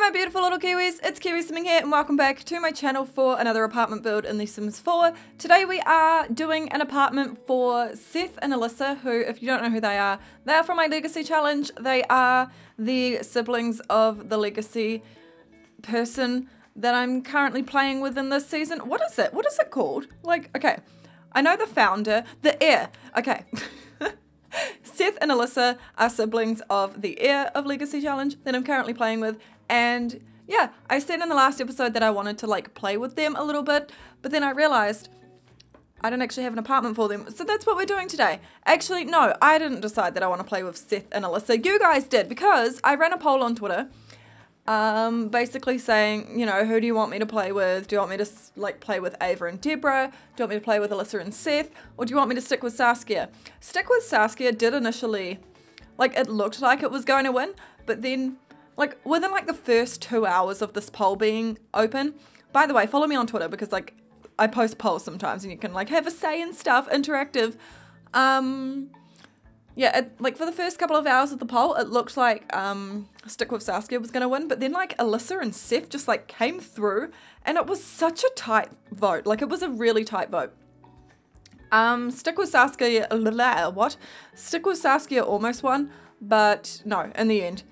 my beautiful little Kiwis, it's Kiwi Simming here and welcome back to my channel for another apartment build in The Sims 4. Today we are doing an apartment for Seth and Alyssa, who, if you don't know who they are from my Legacy Challenge. They are the siblings of the Legacy person that I'm currently playing with in this season. What is it? What is it called? Like, okay, I know the founder, the heir, okay. Seth and Alyssa are siblings of the heir of Legacy Challenge that I'm currently playing with, and yeah, I said in the last episode that I wanted to like play with them a little bit, but then I realized I don't actually have an apartment for them, so that's what we're doing today. Actually, no, I didn't decide that I want to play with Seth and Alyssa. You guys did, because I ran a poll on Twitter basically saying, you know, who do you want me to play with? Do you want me to like play with Ava and Deborah? Do you want me to play with Alyssa and Seth? Or do you want me to stick with Saskia? Stick with Saskia did initially, like, it looked like it was going to win, but then like within like the first 2 hours of this poll being open, by the way, follow me on Twitter because like I post polls sometimes and you can like have a say and stuff, interactive. Yeah, like for the first couple of hours of the poll, it looked like Stick with Saskia was going to win, but then like Alyssa and Seth just like came through and it was such a tight vote. Like it was a really tight vote. Stick with Saskia, Stick with Saskia almost won, but no, in the end,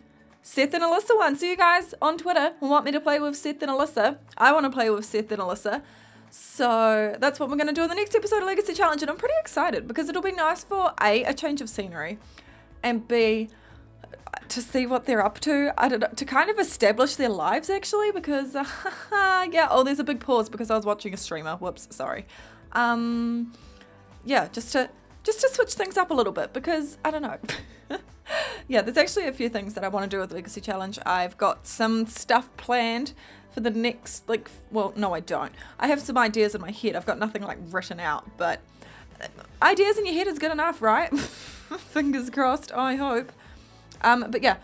Seth and Alyssa won. So you guys on Twitter want me to play with Seth and Alyssa. I want to play with Seth and Alyssa. So that's what we're going to do in the next episode of Legacy Challenge, and I'm pretty excited because it'll be nice for A, change of scenery, and B, to see what they're up to. I don't know, to kind of establish their lives actually, because yeah, oh, there's a big pause because I was watching a streamer. Whoops, sorry. Yeah, just to switch things up a little bit because I don't know. Yeah, there's actually a few things that I want to do with Legacy Challenge. I've got some stuff planned for the next, like, well, no, I don't. I have some ideas in my head. I've got nothing, like, written out, but ideas in your head is good enough, right? Fingers crossed, I hope. But yeah,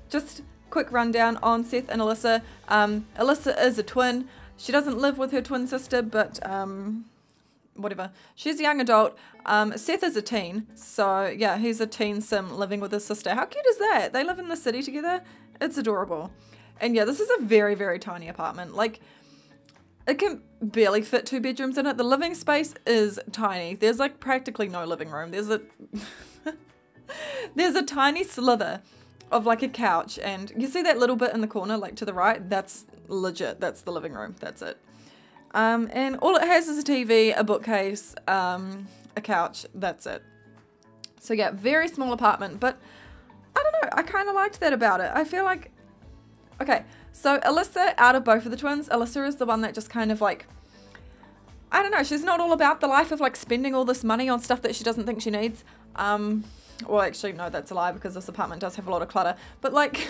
just quick rundown on Seth and Alyssa. Alyssa is a twin. She doesn't live with her twin sister, but, whatever. She's a young adult. Seth is a teen, so yeah, he's a teen sim living with his sister. How cute is that? They live in the city together. It's adorable. And yeah, this is a very, very tiny apartment. Like, it can barely fit 2 bedrooms in it. The living space is tiny. There's like practically no living room. There's a there's a tiny slither of like a couch, and you see that little bit in the corner, like to the right? That's legit. That's the living room. That's it. And all it has is a TV, a bookcase, a couch. That's it. So yeah, very small apartment, but I don't know. I kind of liked that about it. I feel like, okay, so Alyssa, out of both of the twins, Alyssa is the one that just kind of like, I don't know, she's not all about the life of like spending all this money on stuff that she doesn't think she needs. Well, actually, no, that's a lie because this apartment does have a lot of clutter, but like,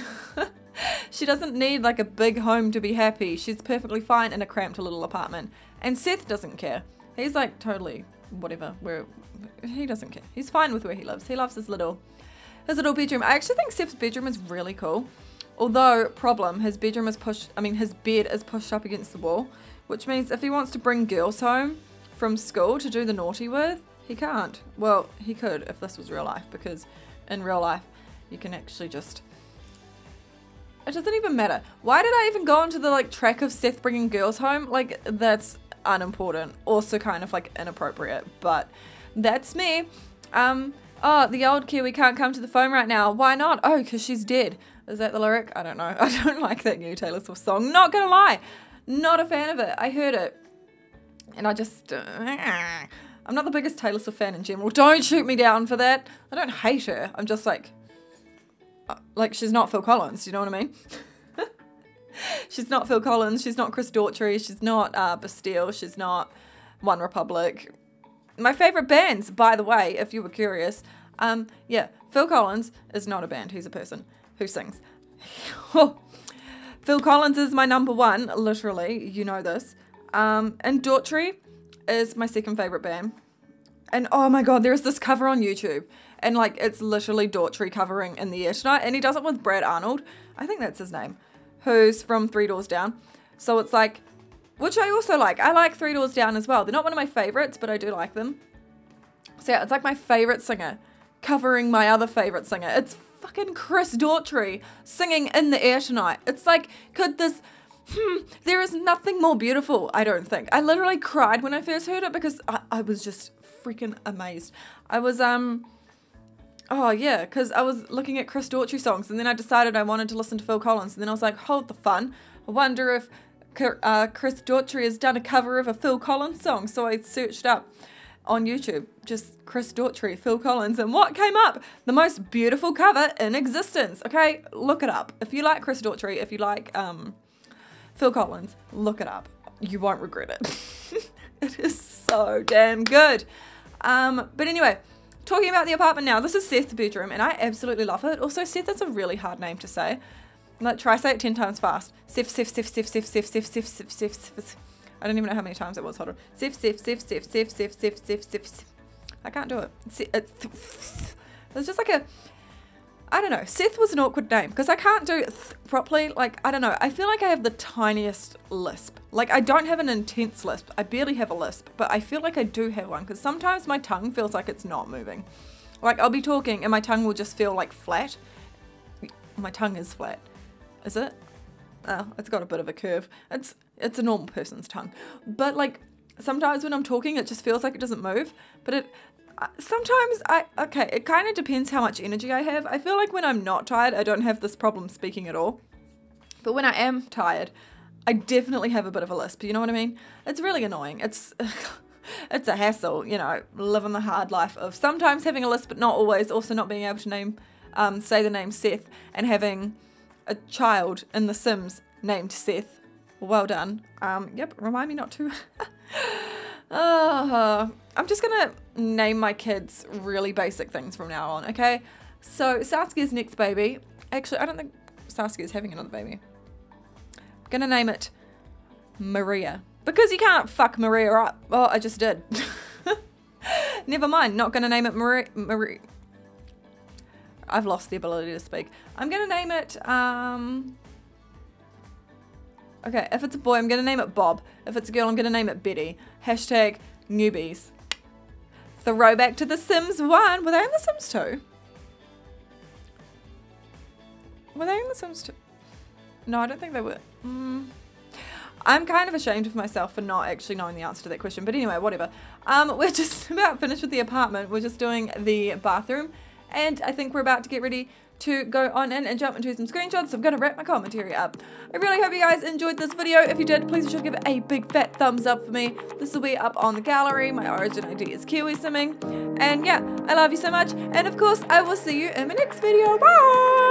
she doesn't need like a big home to be happy. She's perfectly fine in a cramped little apartment. And Seth doesn't care. He's like totally whatever, he doesn't care. He's fine with where he lives. He loves his little bedroom. I actually think Seth's bedroom is really cool. Although, problem, his bedroom is his bed is pushed up against the wall, which means if he wants to bring girls home from school to do the naughty with, he can't. Well, he could if this was real life, because in real life, you can actually just, it doesn't even matter. Why did I even go onto the like track of Seth bringing girls home? Like, that's unimportant. Also kind of like inappropriate, but that's me. Oh, the old Kiwi can't come to the phone right now. Why not? Oh, because she's dead. Is that the lyric? I don't know. I don't like that new Taylor Swift song. Not gonna lie. Not a fan of it. I heard it. And I just, I'm not the biggest Taylor Swift fan in general. Don't shoot me down for that. I don't hate her. I'm just like she's not Phil Collins. You know what I mean? She's not Phil Collins. She's not Chris Daughtry. She's not Bastille. She's not One Republic. My favorite bands, by the way, if you were curious, yeah, Phil Collins is not a band. He's a person who sings. Phil Collins is my number one, literally. You know this. And Daughtry is my second favorite band. And oh my god, there's this cover on YouTube. And like, it's literally Daughtry covering In the Air Tonight. And he does it with Brad Arnold. I think that's his name. Who's from 3 Doors Down. So it's like, which I also like. I like 3 Doors Down as well. They're not one of my favorites, but I do like them. So yeah, it's like my favorite singer covering my other favorite singer. It's fucking Chris Daughtry singing In the Air Tonight. It's like, could this... there is nothing more beautiful, I don't think. I literally cried when I first heard it because I was just freaking amazed. I was, oh yeah, because I was looking at Chris Daughtry songs and then I decided I wanted to listen to Phil Collins and then I was like, hold the fun. I wonder if Chris Daughtry has done a cover of a Phil Collins song. So I searched up on YouTube, just Chris Daughtry, Phil Collins, and what came up? The most beautiful cover in existence. Okay, look it up. If you like Chris Daughtry, if you like Phil Collins, look it up. You won't regret it. It is so damn good. But anyway, talking about the apartment now, this is Seth's bedroom and I absolutely love it. Also, Seth is a really hard name to say. Like, try say it 10 times fast. Seth, Seth, Seth, Seth, Seth, Seth, Seth, Seth, Seth, Seth, Seth. I don't even know how many times it was. Hold on. Seth, Seth, Seth, Seth, Seth, Seth, Seth, Seth, Seth. I can't do it. It's just like a, I don't know. Seth was an awkward name because I can't do properly. Like, I don't know. I feel like I have the tiniest lisp. Like, I don't have an intense lisp. I barely have a lisp, but I feel like I do have one because sometimes my tongue feels like it's not moving. Like, I'll be talking and my tongue will just feel like flat. My tongue is flat. Is it? Oh, it's got a bit of a curve. It's a normal person's tongue. But like, sometimes when I'm talking, it just feels like it doesn't move. But it, sometimes okay, it kind of depends how much energy I have. I feel like when I'm not tired, I don't have this problem speaking at all. But when I am tired, I definitely have a bit of a lisp. You know what I mean? It's really annoying. It's a hassle, you know, living the hard life of sometimes having a lisp, but not always. Also not being able to say the name Seth and having a child in The Sims named Seth. Well done. Yep, remind me not to. I'm just gonna name my kids really basic things from now on, okay? So Saskia's next baby, actually I don't think Saskia's having another baby. I'm gonna name it Maria. Because you can't fuck Maria up. Oh, I just did. Never mind, not gonna name it Maria. I've lost the ability to speak. I'm gonna name it, okay, if it's a boy, I'm gonna name it Bob. If it's a girl, I'm gonna name it Betty. Hashtag newbies. Throwback to The Sims 1. Were they in The Sims 2? Were they in The Sims 2? No, I don't think they were. I'm kind of ashamed of myself for not actually knowing the answer to that question. But anyway, whatever. We're just about finished with the apartment. We're just doing the bathroom. And I think we're about to get ready to go on in and jump into some screenshots. So I'm going to wrap my commentary up. I really hope you guys enjoyed this video. If you did, please be sure to give it a big fat thumbs up for me. This will be up on the gallery. My origin ID is Kiwi Simming. And yeah, I love you so much. And of course, I will see you in my next video. Bye!